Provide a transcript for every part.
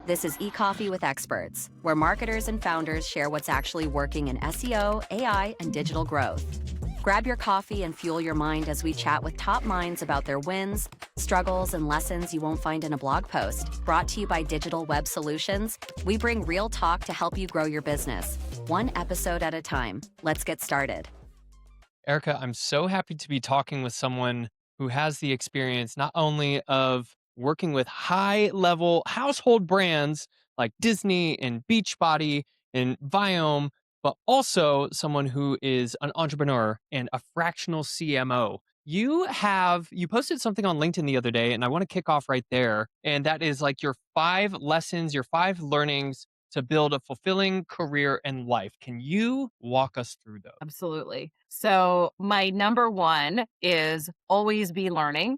This is eCoffee with Experts, where marketers and founders share what's actually working in SEO, AI, and digital growth. Grab your coffee and fuel your mind as we chat with top minds about their wins, struggles, and lessons you won't find in a blog post. Brought to you by Digital Web Solutions, we bring real talk to help you grow your business, one episode at a time. Let's get started. Erika, I'm so happy to be talking with someone who has the experience not only of working with high-level household brands like Disney and Beachbody and Viome, but also someone who is an entrepreneur and a fractional CMO. You posted something on LinkedIn the other day, and I want to kick off right there. And that is like your 5 lessons, your 5 learnings to build a fulfilling career and life. Can you walk us through those? Absolutely. So my number one is always be learning.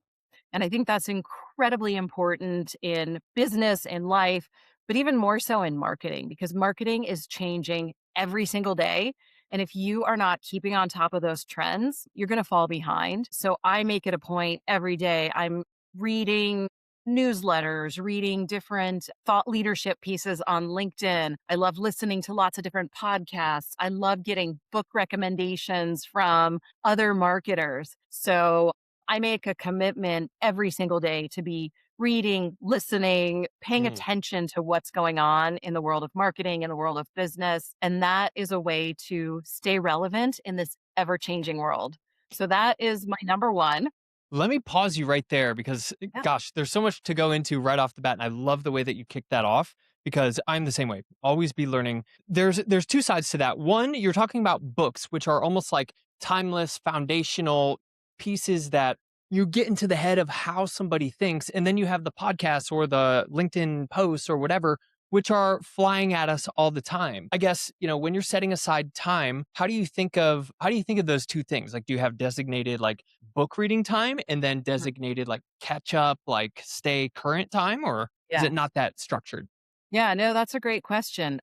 And I think that's incredibly important in business and life, but even more so in marketing, because marketing is changing every single day. And if you are not keeping on top of those trends, you're going to fall behind. So I make it a point every day. I'm reading newsletters, reading different thought leadership pieces on LinkedIn. I love listening to lots of different podcasts. I love getting book recommendations from other marketers. So I make a commitment every single day to be reading, listening, paying attention to what's going on in the world of marketing, in the world of business. And that is a way to stay relevant in this ever-changing world. So that is my number one. Let me pause you right there because, Yeah. gosh, there's so much to go into right off the bat. And I love the way that you kicked that off because I'm the same way. Always be learning. There's 2 sides to that. One, you're talking about books, which are almost like timeless, foundational pieces that you get into the head of how somebody thinks. And then you have the podcasts or the LinkedIn posts or whatever, which are flying at us all the time. I guess, when you're setting aside time, how do you think of those 2 things? Like, do you have designated like book reading time and then designated like catch up, like stay current time, or is Yeah. it not that structured? Yeah, no, that's a great question.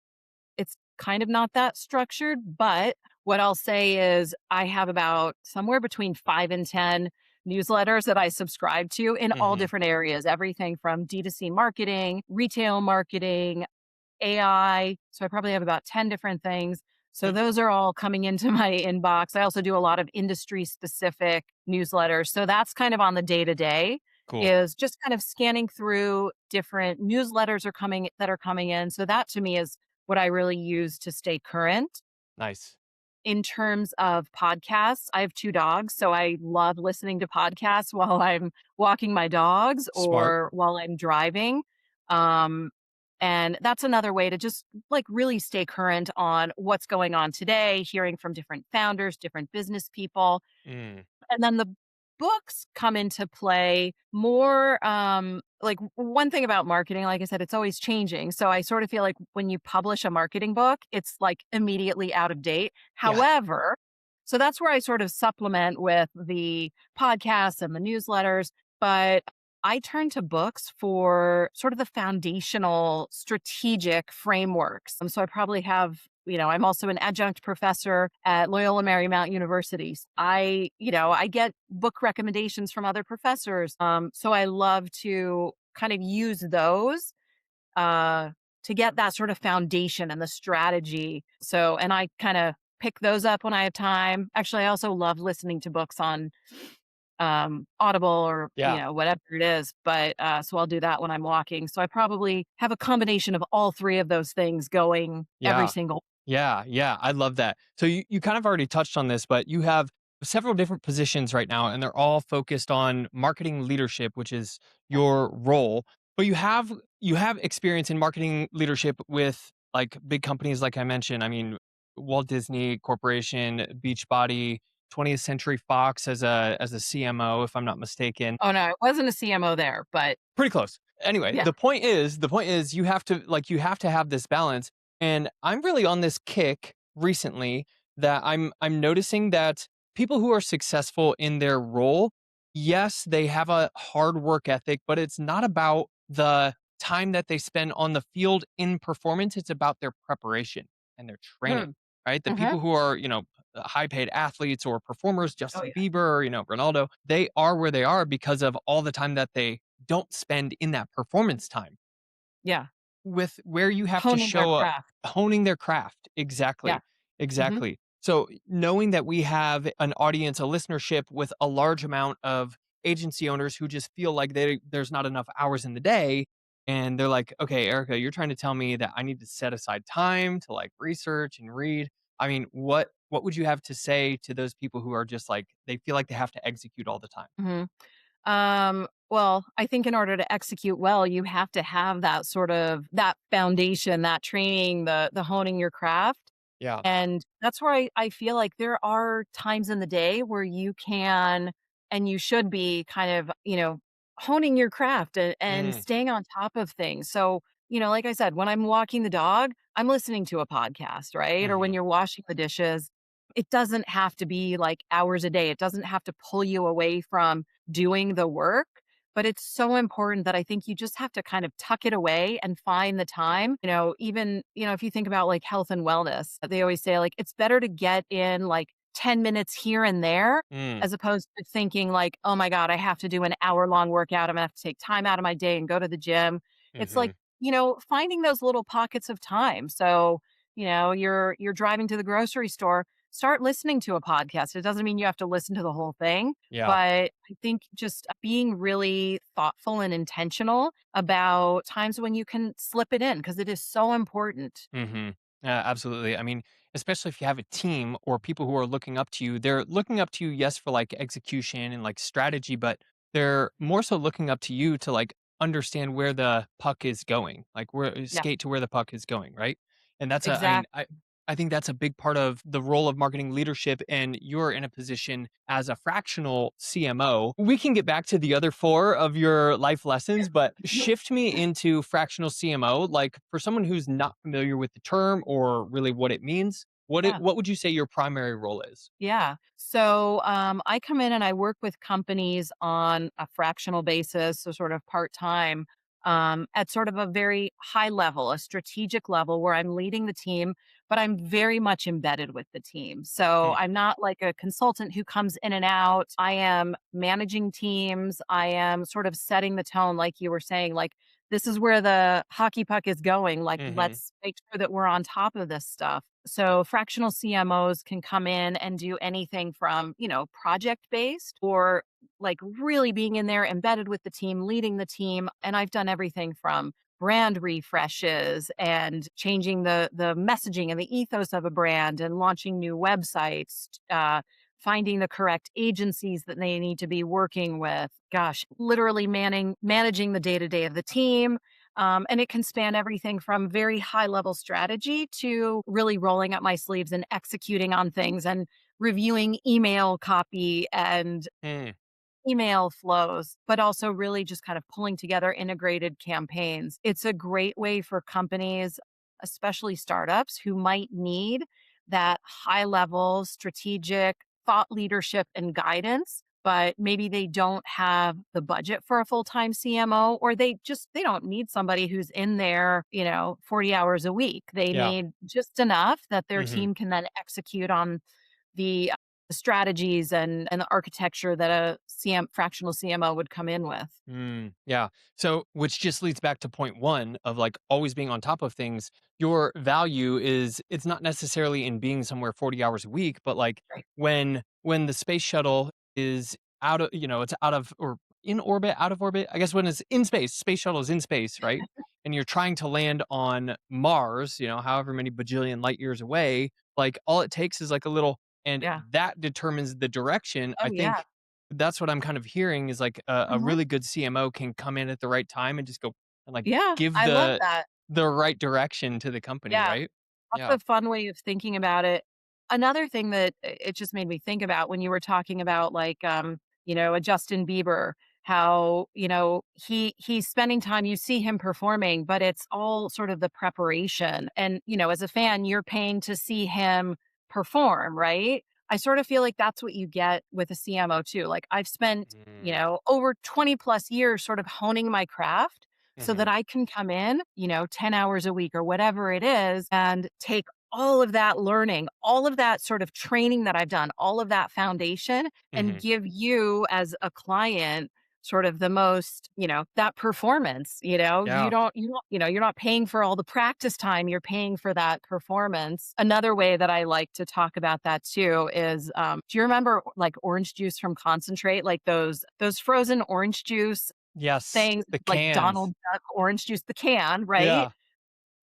It's kind of not that structured, but what I'll say is I have about somewhere between 5 and 10 newsletters that I subscribe to in all Mhm. different areas, everything from D2C marketing, retail marketing, AI. So I probably have about 10 different things. So Okay. those are all coming into my inbox. I also do a lot of industry specific newsletters. So that's kind of on the day to day Cool. is just kind of scanning through different newsletters that are coming in. So that to me is what I really use to stay current. Nice. In terms of podcasts, I have 2 dogs, so I love listening to podcasts while I'm walking my dogs Smart. or while I'm driving. Um, and that's another way to just like really stay current on what's going on today, hearing from different founders, different business people. Mm. And then the books come into play more, like one thing about marketing, like I said, it's always changing. So I sort of feel like when you publish a marketing book, it's like immediately out of date. Yeah. However, so that's where I sort of supplement with the podcasts and the newsletters. But I turn to books for sort of the foundational strategic frameworks. So I probably have, I'm also an adjunct professor at Loyola Marymount University. I get book recommendations from other professors. So I love to kind of use those to get that sort of foundation and the strategy. So, and I kind of pick those up when I have time. Actually, I also love listening to books on Audible or, Yeah. whatever it is. But so I'll do that when I'm walking. So I probably have a combination of all 3 of those things going every Yeah. single. Yeah, yeah, I love that. So you kind of already touched on this, but you have several different positions right now, and they're all focused on marketing leadership, which is your role. But you have experience in marketing leadership with like big companies, like I mentioned. I mean, Walt Disney Corporation, Beachbody, 20th Century Fox as a CMO, if I'm not mistaken. Oh, no, it wasn't a CMO there, but Pretty close. Anyway, yeah. the point is you have to have this balance. And I'm really on this kick recently that I'm noticing that people who are successful in their role, yes, they have a hard work ethic, but it's not about the time that they spend on the field in performance. It's about their preparation and their training, Mm. right? The Mhm. people who are, high paid athletes or performers, Oh, Justin yeah. Bieber, Ronaldo, they are where they are because of all the time that they don't spend in that performance time. Yeah. with where you have to Honing their show up, craft. honing their craft. Yeah. Exactly. Mhm. Exactly. So knowing that we have an audience, a listenership with a large amount of agency owners who just feel like there's not enough hours in the day. And they're like, okay, Erica, you're trying to tell me that I need to set aside time to like research and read. I mean, what would you have to say to those people who are just like they feel like they have to execute all the time? Mhm. Well, I think in order to execute well, you have to have that sort of that foundation, that training, the honing your craft. Yeah. And that's where I feel like there are times in the day where you can and you should be kind of, honing your craft and Mm, staying on top of things. So, like I said, when I'm walking the dog, I'm listening to a podcast, right? Or when mhm. you're washing the dishes, it doesn't have to be like hours a day. It doesn't have to pull you away from doing the work. But it's so important that I think you just have to kind of tuck it away and find the time. Even, if you think about like health and wellness, they always say like it's better to get in like 10 minutes here and there Mm, as opposed to thinking like, oh my God, I have to do an hour-long workout. I'm gonna have to take time out of my day and go to the gym. It's like, mhm. finding those little pockets of time. So, you're driving to the grocery store, start listening to a podcast. It doesn't mean you have to listen to the whole thing, Yeah. but I think just being really thoughtful and intentional about times when you can slip it in because it is so important. Mhm. Absolutely. I mean, especially if you have a team or people who are looking up to you, they're looking up to you, yes, for like execution and like strategy, but they're more so looking up to you to like understand where the puck is going, like where Yeah, skate to where the puck is going, right? And that's a, I mean, exactly. I think that's a big part of the role of marketing leadership. And you're in a position as a fractional CMO. We can get back to the other four of your life lessons, but shift me into fractional CMO. Like for someone who's not familiar with the term or really what it means, Yeah. what would you say your primary role is? Yeah. So I come in and I work with companies on a fractional basis, so sort of part time, at sort of a very high level, a strategic level where I'm leading the team, but I'm very much embedded with the team. So Hmm. I'm not like a consultant who comes in and out. I am managing teams. I am sort of setting the tone, like you were saying, like, this is where the hockey puck is going. Like, Hmm. let's make sure that we're on top of this stuff. So fractional CMOs can come in and do anything from, project based or like really being in there embedded with the team, leading the team. And I've done everything from brand refreshes and changing the messaging and the ethos of a brand and launching new websites, finding the correct agencies that they need to be working with. Gosh, literally managing the day to day of the team, and it can span everything from very high level strategy to really rolling up my sleeves and executing on things and reviewing email copy and Hmm. email flows, but also really just kind of pulling together integrated campaigns. It's a great way for companies, especially startups, who might need that high level strategic thought leadership and guidance, but maybe they don't have the budget for a full-time CMO or they don't need somebody who's in there, 40 hours a week. They Yeah. need just enough that their Hmm. team can then execute on the strategies and the architecture that a fractional CMO would come in with. Yeah. So, which just leads back to point one of like always being on top of things. Your value is it's not necessarily in being somewhere 40 hours a week, but like Right. when the space shuttle is out of, it's out of or in orbit, out of orbit. I guess when it's in space, space shuttle is in space, right? And you're trying to land on Mars, however many bajillion light years away, like all it takes is like a little, and Yeah. that determines the direction. I Oh, yeah. think that's what I'm kind of hearing is like a Mhm. really good CMO can come in at the right time and just go and like Yeah, give I love that. the right direction to the company, Yeah. right? That's Yeah. a fun way of thinking about it. Another thing that it just made me think about when you were talking about like a Justin Bieber, how, he's spending time, you see him performing, but it's all sort of the preparation. And, as a fan, you're paying to see him perform, right? I sort of feel like that's what you get with a CMO too. Like I've spent, Mm, over 20 plus years sort of honing my craft so mhm, that I can come in, 10 hours a week or whatever it is and take all of that learning, all of that sort of training that I've done, all of that foundation and mhm, give you as a client sort of the most, that performance, Yeah. you're not paying for all the practice time, you're paying for that performance. Another way that I like to talk about that too is, do you remember like orange juice from concentrate, like those frozen orange juice Yes. things, The like cans. Donald Duck orange juice, the can, right? Yeah.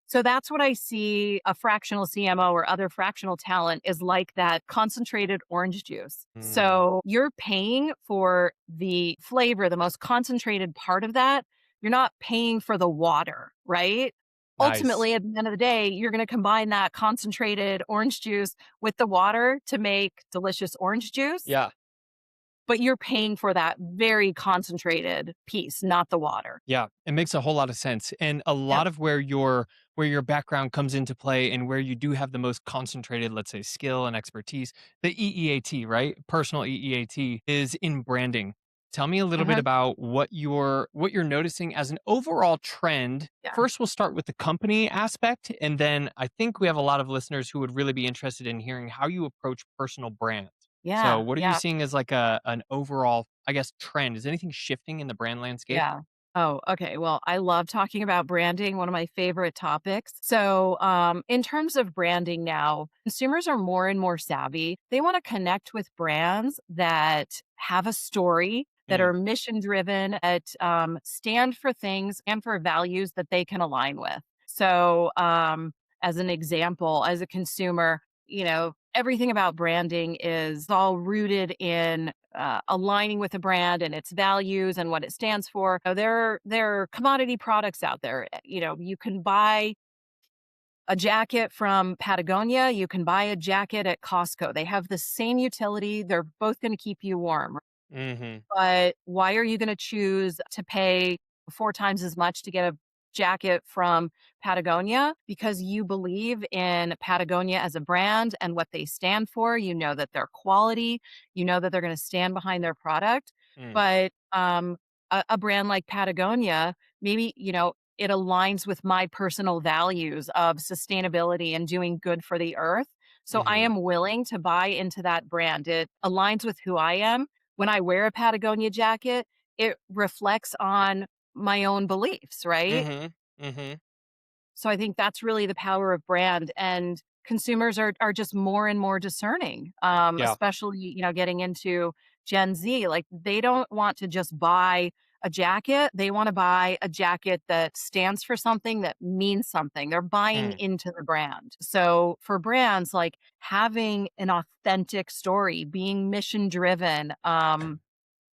So that's what I see a fractional CMO or other fractional talent is like that concentrated orange juice. Mm, So you're paying for the flavor, the most concentrated part of that. You're not paying for the water, right? nice. Ultimately, at the end of the day, you're going to combine that concentrated orange juice with the water to make delicious orange juice, Yeah. but you're paying for that very concentrated piece, not the water. Yeah, it makes a whole lot of sense. And a Yep. lot of where your background comes into play and where you do have the most concentrated, let's say, skill and expertise, the EEAT, right? Personal EEAT is in branding. Tell me a little bit Uh-huh. about what you're noticing as an overall trend. Yeah. First, we'll start with the company aspect, and then I think we have a lot of listeners who would really be interested in hearing how you approach personal brands. So, Yeah. what are you Yeah. seeing as like an overall, I guess, trend? Is anything shifting in the brand landscape? Yeah. Oh, okay. Well, I love talking about branding, one of my favorite topics. So, in terms of branding now, consumers are more and more savvy. They want to connect with brands that have a story, that Mm, are mission driven, that stand for things and for values that they can align with. So, as an example, as a consumer, everything about branding is all rooted in aligning with a brand and its values and what it stands for. There are commodity products out there. You can buy a jacket from Patagonia, you can buy a jacket at Costco. They have the same utility. They're both going to keep you warm. mhm, But why are you going to choose to pay 4 times as much to get a jacket from Patagonia? Because you believe in Patagonia as a brand and what they stand for. You know that they're quality. You know that they're going to stand behind their product. mm, But a brand like Patagonia, maybe, it aligns with my personal values of sustainability and doing good for the earth. So I mhm, am willing to buy into that brand. It aligns with who I am. When I wear a Patagonia jacket, it reflects on my own beliefs, right? mhm, mhm. So I think that's really the power of brand, and consumers are just more and more discerning, Yeah, especially, getting into Gen Z. Like they don't want to just buy a jacket. They want to buy a jacket that stands for something that means something. They're buying mm, into the brand. So for brands, like having an authentic story, being mission driven,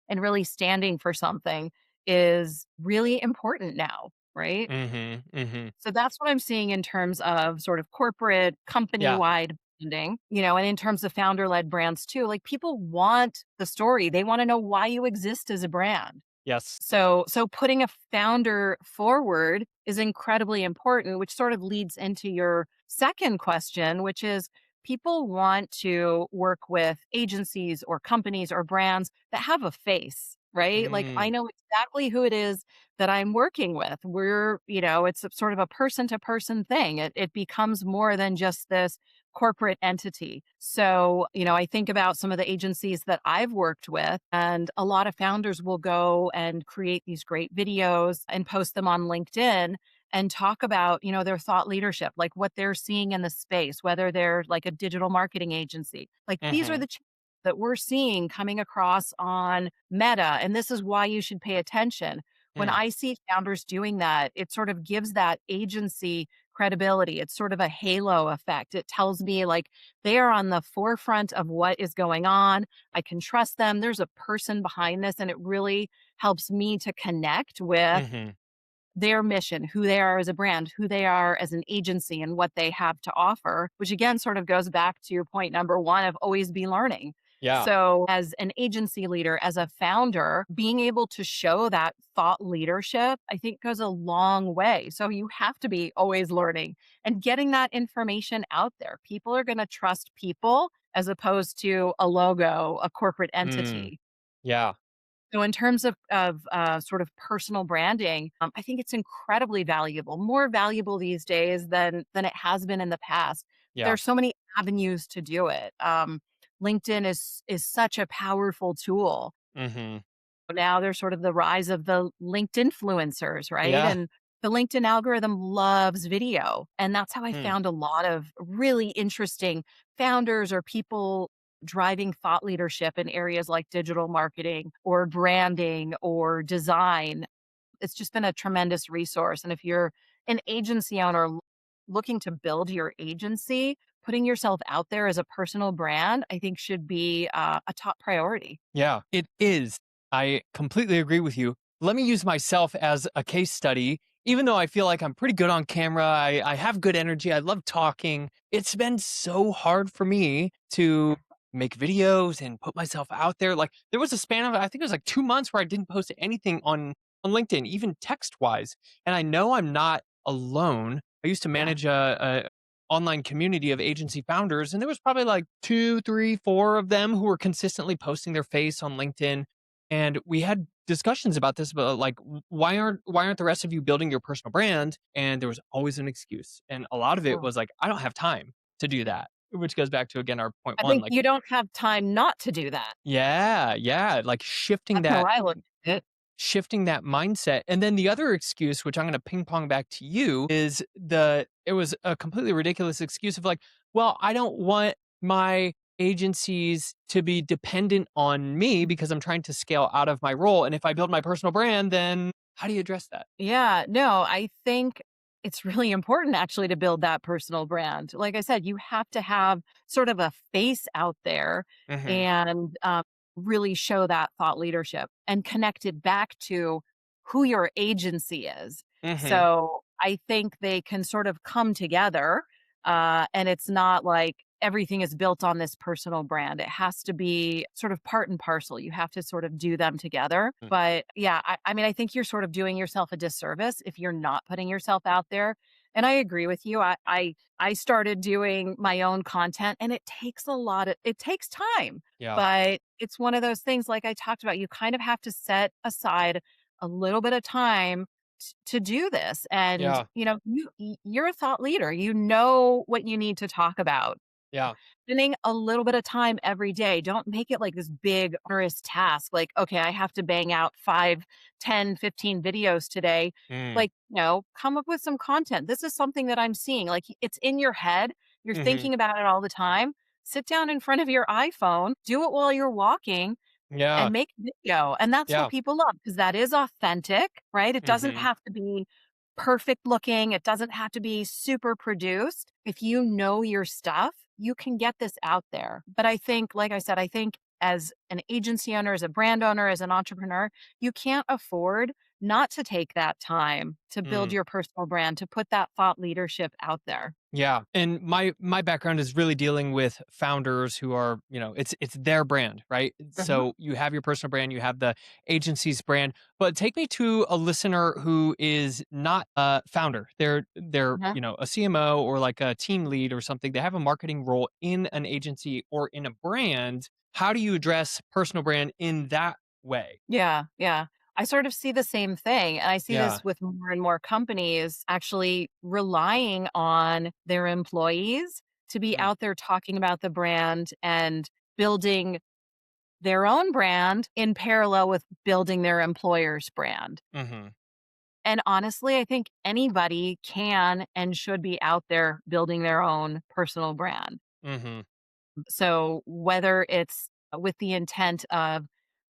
and really standing for something is really important now, right? mhm, mhm. So that's what I'm seeing in terms of sort of corporate Yeah, company-wide branding, and in terms of founder-led brands too. Like people want the story. They want to know why you exist as a brand. yes. So putting a founder forward is incredibly important, which sort of leads into your second question, which is people want to work with agencies or companies or brands that have a face, right? Like I Mm, know exactly who it is that I'm working with. It's sort of a person to person thing. It becomes more than just this corporate entity. So, I think about some of the agencies that I've worked with, and a lot of founders will go and create these great videos and post them on LinkedIn and talk about, their thought leadership, like what they're seeing in the space, whether they're like a digital marketing agency. Like these are mhm, the changes that we're seeing coming across on Meta, and this is why you should pay attention. When mm, I see founders doing that, it sort of gives that agency credibility. It's sort of a halo effect. It tells me like they are on the forefront of what is going on. I can trust them. There's a person behind this, and it really helps me to connect with mhm. their mission, who they are as a brand, who they are as an agency, and what they have to offer, which again sort of goes back to point number one of always be learning. Yeah, So, as an agency leader, as a founder, being able to show that thought leadership, I think goes a long way. So, you have to be always learning and getting that information out there. People are going to trust people as opposed to a logo, a corporate mm, entity. yeah, So in terms of sort of personal branding, I think it's incredibly valuable, more valuable these days than it has been in the past. yeah. There's so many avenues to do it. LinkedIn is such a powerful tool. Mhm. Now there's sort of the rise of the LinkedIn influencers, right? Yeah. And the LinkedIn algorithm loves video. And that's how I Hmm. found a lot of really interesting founders or people driving thought leadership in areas like digital marketing or branding or design. It's just been a tremendous resource. And if you're an agency owner looking to build your agency, putting yourself out there as a personal brand, I think should be a top priority. Yeah, it is. I completely agree with you. Let me use myself as a case study. Even though I feel like I'm pretty good on camera, I have good energy, I love talking. It's been so hard for me to make videos and put myself out there. Like there was a span of, I think it was like 2 months where I didn't post anything on LinkedIn, even text wise. And I know I'm not alone. I used to Yeah. manage a online community of agency founders, and there was probably like two, three, four of them who were consistently posting their face on LinkedIn. And we had discussions about this, about like why aren't the rest of you building your personal brand? And there was always an excuse, and a lot of it Oh. was like, I don't have time to do that, which goes back to again our point I one, think like, you don't have time not to do that. yeah, like That's how I look at it. shifting that mindset. And then the other excuse, which I'm going to ping pong back to you, is it was a completely ridiculous excuse of like, well, I don't want my agencies to be dependent on me because I'm trying to scale out of my role. And if I build my personal brand, then how do you address that? Yeah, no, I think it's really important actually to build that personal brand. Like I said, you have to have sort of a face out there Hmm. and really show that thought leadership and connect it back to who your agency is. Hmm. So I think they can sort of come together and it's not like everything is built on this personal brand. It has to be sort of part and parcel. You have to sort of do them together. But yeah, I mean, I think you're sort of doing yourself a disservice if you're not putting yourself out there. And I agree with you. I started doing my own content and it takes time. Yeah. But it's one of those things like I talked about, you kind of have to set aside a little bit of time to do this. And Yeah. you know, you're a thought leader. You know what you need to talk about. Yeah. Spending a little bit of time every day. Don't make it like this big onerous task. Like, okay, I have to bang out 5, 10, 15 videos today. Mm. Like, no, come up with some content. This is something that I'm seeing. Like it's in your head. You're Hmm. thinking about it all the time. Sit down in front of your iPhone, do it while you're walking Yeah. and make a video. And that's what Yeah. people love because that is authentic, right? It doesn't Hmm. have to be perfect looking. It doesn't have to be super produced. If you know your stuff, you can get this out there. But I think, like I said, I think as an agency owner, as a brand owner, as an entrepreneur, you can't afford not to take that time to build Mm. your personal brand, to put that thought leadership out there. Yeah, and my background is really dealing with founders who are, it's their brand, right? Mhm. So you have your personal brand, you have the agency's brand, but take me to a listener who is not a founder. They're, Mhm. a CMO or like a team lead or something. They have a marketing role in an agency or in a brand. How do you address personal brand in that way? Yeah, yeah. I sort of see the same thing. And I see Yeah. this with more and more companies actually relying on their employees to be Mm. out there talking about the brand and building their own brand in parallel with building their employer's brand. Mhm. And honestly, I think anybody can and should be out there building their own personal brand. Mhm. So whether it's with the intent of,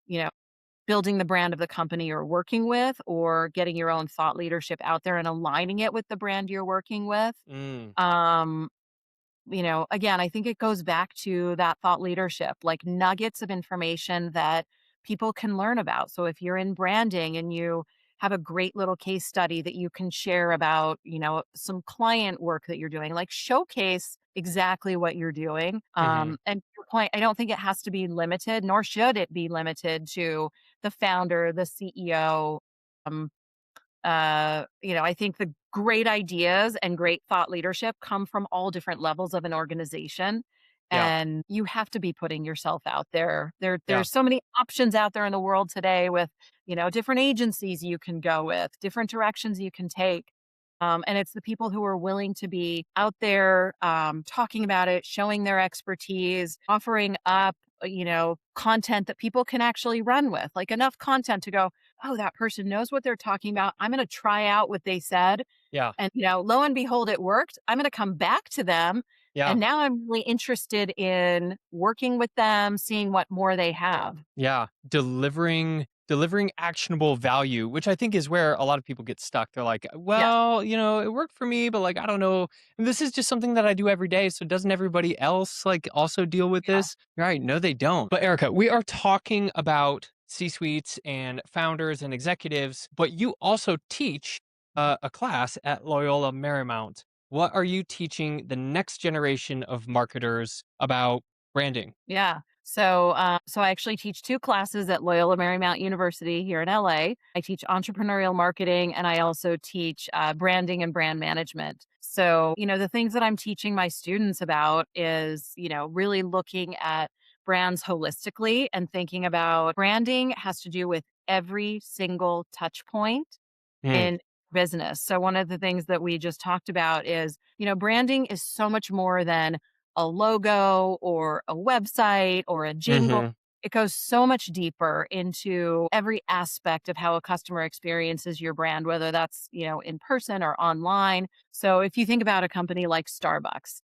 you know, building the brand of the company you're working with or getting your own thought leadership out there and aligning it with the brand you're working with. Mm. Um, again, I think it goes back to that thought leadership, like nuggets of information that people can learn about. So if you're in branding and you have a great little case study that you can share about, some client work that you're doing, like showcase exactly what you're doing. Mhm. And to your point, I don't think it has to be limited, nor should it be limited to the founder, the CEO. Um, I think the great ideas and great thought leadership come from all different levels of an organization. Yeah. And you have to be putting yourself out there. Yeah. There's so many options out there in the world today with, different agencies you can go with, different directions you can take. And it's the people who are willing to be out there talking about it, showing their expertise, offering up content that people can actually run with, like enough content to go, oh, that person knows what they're talking about. I'm going to try out what they said. Yeah. And, lo and behold, it worked. I'm going to come back to them. Yeah. And now I'm really interested in working with them, seeing what more they have. Yeah. Delivering actionable value, which I think is where a lot of people get stuck. They're like, Yes. well, it worked for me, but like, I don't know. And this is just something that I do every day. So doesn't everybody else like also deal with Yeah. this? Right. No, they don't. But Erica, we are talking about C-suites and founders and executives, but you also teach a class at Loyola Marymount. What are you teaching the next generation of marketers about branding? Yeah. So I actually teach two classes at Loyola Marymount University here in LA. I teach entrepreneurial marketing and I also teach branding and brand management. So, the things that I'm teaching my students about is, really looking at brands holistically and thinking about branding has to do with every single touch point Mm, in business. So one of the things that we just talked about is, branding is so much more than a logo or a website or a jingle. mhm, It goes so much deeper into every aspect of how a customer experiences your brand, whether that's, in person or online. So if you think about a company like Starbucks,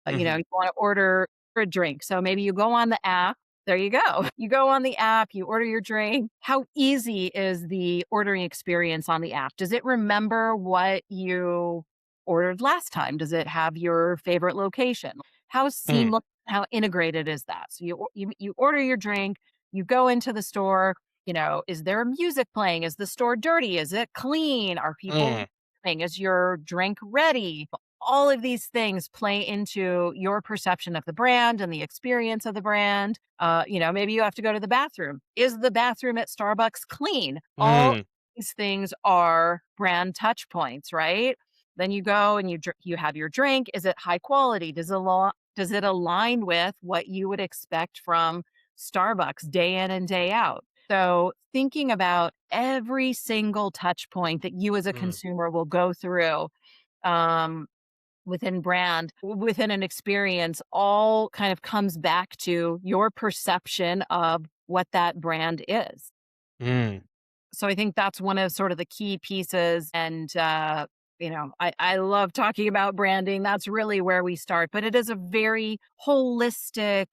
mhm, you want to order a drink. So maybe you go on the app. There you go. You go on the app, you order your drink. How easy is the ordering experience on the app? Does it remember what you ordered last time? Does it have your favorite location? How mm, seamless, how integrated is that? So you order your drink, you go into the store, is there music playing? Is the store dirty? Is it clean? Are people mm, leaving? Is your drink ready? All of these things play into your perception of the brand and the experience of the brand. Maybe you have to go to the bathroom. Is the bathroom at Starbucks clean? All mm, these things are brand touch points, right? Then you go and you have your drink. Is it high quality? Does it align with what you would expect from Starbucks day in and day out? So thinking about every single touch point that you as a mm, consumer will go through, um, within brand, within an experience, all kind of comes back to your perception of what that brand is. mm, So I think that's one of sort of the key pieces. And, I love talking about branding. That's really where we start, but it is a very holistic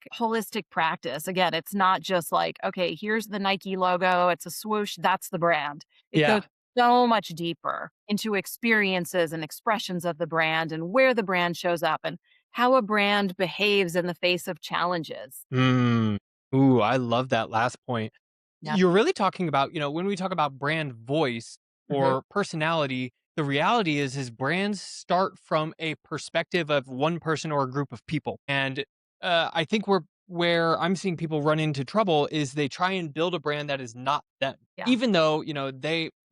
practice. Again, it's not just like, okay, here's the Nike logo. It's a swoosh. That's the brand. It goes yeah, so much deeper into experiences and expressions of the brand and where the brand shows up and how a brand behaves in the face of challenges. mm. Ooh, I love that last point. Yeah. You're really talking about, when we talk about brand voice Mhm. or personality, the reality is brands start from a perspective of one person or a group of people. And I think where I'm seeing people run into trouble is they try and build a brand that is not them. Yeah. Even though,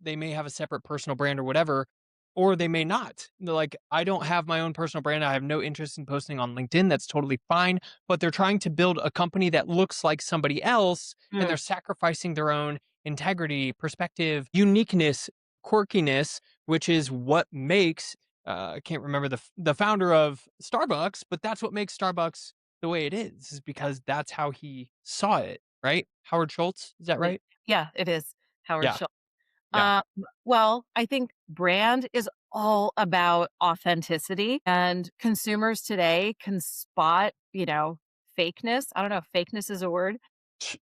they may have a separate personal brand or whatever, or they may not. They're like, I don't have my own personal brand. I have no interest in posting on LinkedIn. That's totally fine. But they're trying to build a company that looks like somebody else, and Mm. they're sacrificing their own integrity, perspective, uniqueness, quirkiness, which is what makes I can't remember the founder of Starbucks, but that's what makes Starbucks the way it is because that's how he saw it, right? Howard Schultz, is that right? Yeah, it is Howard Yeah, Schultz. yeah. Well, I think brand is all about authenticity, and consumers today can spot, fakeness. I don't know if fakeness is a word.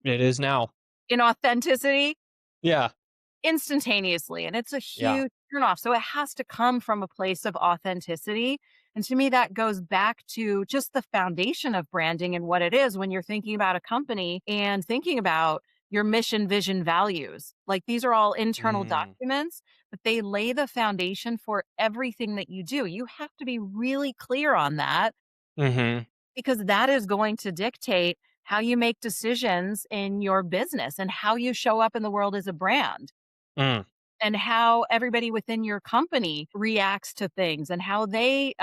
It is now. Inauthenticity Yeah, instantaneously, and it's a yeah. huge turnoff. So it has to come from a place of authenticity. And to me, that goes back to just the foundation of branding and what it is when you're thinking about a company and thinking about your mission, vision, values. Like these are all internal Mm, documents, but they lay the foundation for everything that you do. You have to be really clear on that mhm, because that is going to dictate how you make decisions in your business and how you show up in the world as a brand mm, and how everybody within your company reacts to things and how they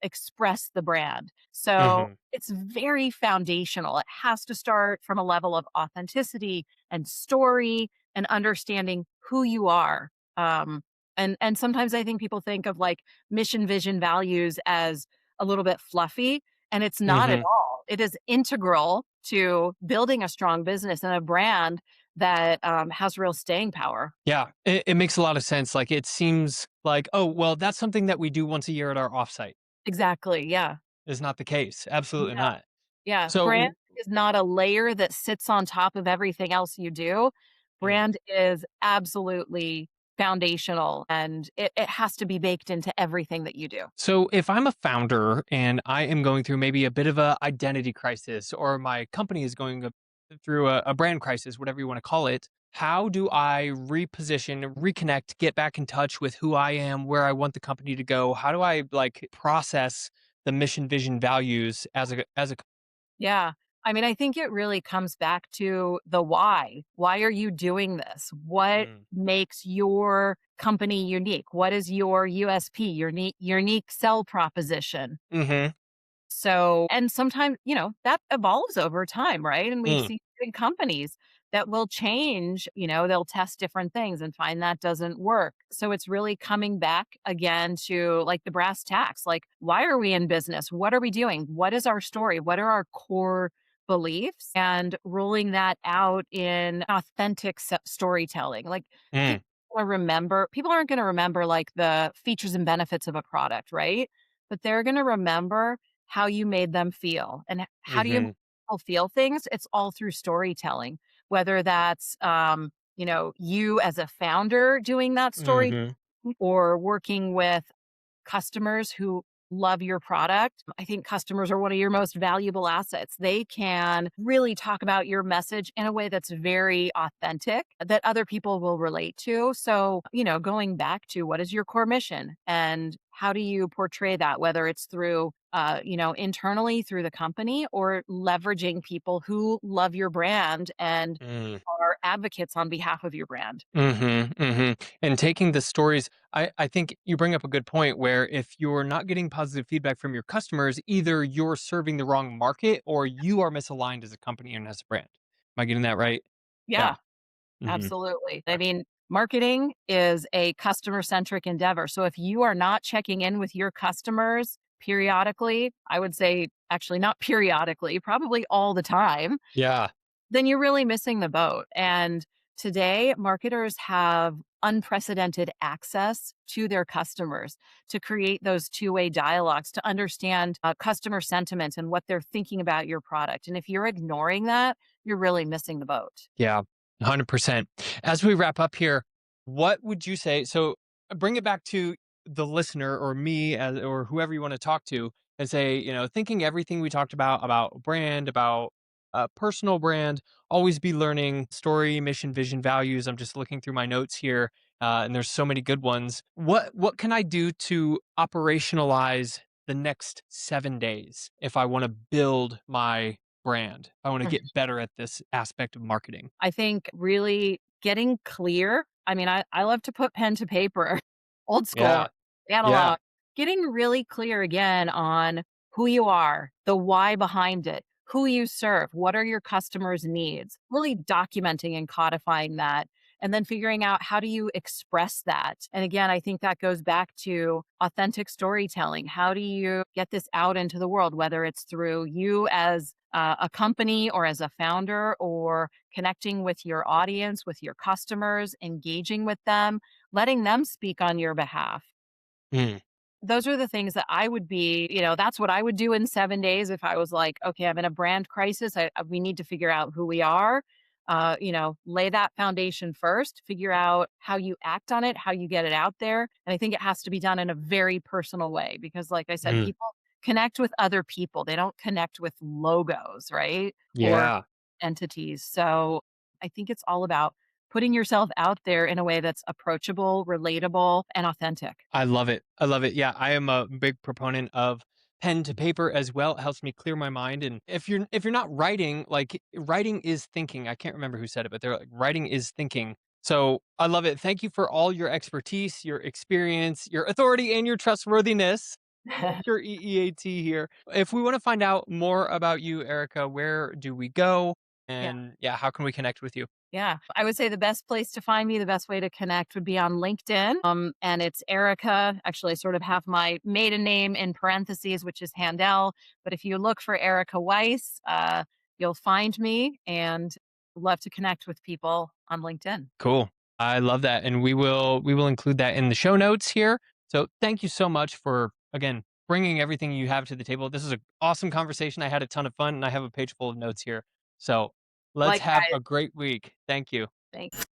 express the brand. So mhm, it's very foundational. It has to start from a level of authenticity and story and understanding who you are. And sometimes I think people think of like mission, vision, values as a little bit fluffy, and it's not at mhm, all. It is integral to building a strong business and a brand that has real staying power. Yeah, it makes a lot of sense. Like it seems like, oh, well, that's something that we do once a year at our offsite. Exactly. Yeah. Is not the case. Absolutely Yeah. not. Yeah. Brand So, is not a layer that sits on top of everything else you do. mm, Brand is absolutely foundational and it has to be baked into everything that you do. so if I'm a founder and I am going through maybe a bit of a identity crisis, or my company is going through a brand crisis, whatever you want to call it, how do I reposition, reconnect, get back in touch with who I am, where I want the company to go? How do I like process the mission, vision, values as a Yeah. I mean, I think it really comes back to the why. Why are you doing this? What Mm, makes your company unique? What is your USP, your unique sell proposition? mhm, So, and sometimes, that evolves over time, right? And we mm, see big companies that will change, they'll test different things and find that doesn't work. So it's really coming back again to like the brass tacks. Like, why are we in business? What are we doing? What is our story? What are our core beliefs? And rolling that out in authentic storytelling. Like, mm, people people aren't going to remember like the features and benefits of a product, right? But they're going to remember how you made them feel. And how do you make mhm, people feel things? It's all through storytelling, whether that's, you as a founder doing that story mhm, or working with customers who love your product. I think customers are one of your most valuable assets. They can really talk about your message in a way that's very authentic that other people will relate to. So, going back to what is your core mission and how do you portray that, whether it's through, internally through the company or leveraging people who love your brand and mm. are advocates on behalf of your brand. Mhm, mhm, and taking the stories, I think you bring up a good point where if you're not getting positive feedback from your customers, either you're serving the wrong market or you are misaligned as a company and as a brand. Am I getting that right? Yeah. Yeah. Mhm. Absolutely. I mean, marketing is a customer centric endeavor. So if you are not checking in with your customers periodically, I would say actually not periodically, probably all the time, Yeah. then you're really missing the boat. And today, marketers have unprecedented access to their customers to create those two-way dialogues, to understand customer sentiment and what they're thinking about your product. And if you're ignoring that, you're really missing the boat. Yeah, 100%. As we wrap up here, what would you say? So bring it back to the listener or me as, or whoever you want to talk to and say, thinking everything we talked about brand, about personal brand, always be learning story, mission, vision, values. I'm just looking through my notes here. And there's so many good ones. What can I do to operationalize the next 7 days if I want to build my brand? I want to get better at this aspect of marketing. I think really getting clear. I mean, I love to put pen to paper, old school, Yeah. Yeah. analog, getting really clear again on who you are, the why behind it, who you serve, what are your customers' needs, really documenting and codifying that. And then figuring out how do you express that. And again, I think that goes back to authentic storytelling. How do you get this out into the world, whether it's through you as a company or as a founder or connecting with your audience, with your customers, engaging with them, letting them speak on your behalf. Mm, Those are the things that I would be, that's what I would do in 7 days if I was like, okay, I'm in a brand crisis. We need to figure out who we are. Lay that foundation first, figure out how you act on it, how you get it out there. And I think it has to be done in a very personal way because, like I said, mm. people connect with other people. They don't connect with logos, right? Or Yeah. entities. So I think it's all about putting yourself out there in a way that's approachable, relatable, and authentic. I love it. I love it. Yeah, I am a big proponent of pen to paper as well. It helps me clear my mind. And if you're not writing, like writing is thinking. I can't remember who said it, but they're like writing is thinking. So I love it. Thank you for all your expertise, your experience, your authority, and your trustworthiness. Your EEAT here. If we want to find out more about you, Erica, where do we go? Yeah. And yeah, how can we connect with you? Yeah. I would say the best place to find me, the best way to connect would be on LinkedIn. And it's Erica. Actually, I sort of have my maiden name in parentheses, which is Handel. But if you look for Erika Weiss, you'll find me, and love to connect with people on LinkedIn. Cool. I love that. And we will include that in the show notes here. So thank you so much for, again, bringing everything you have to the table. This is an awesome conversation. I had a ton of fun and I have a page full of notes here. So let's have Likewise. a great week. Thank you. Thanks.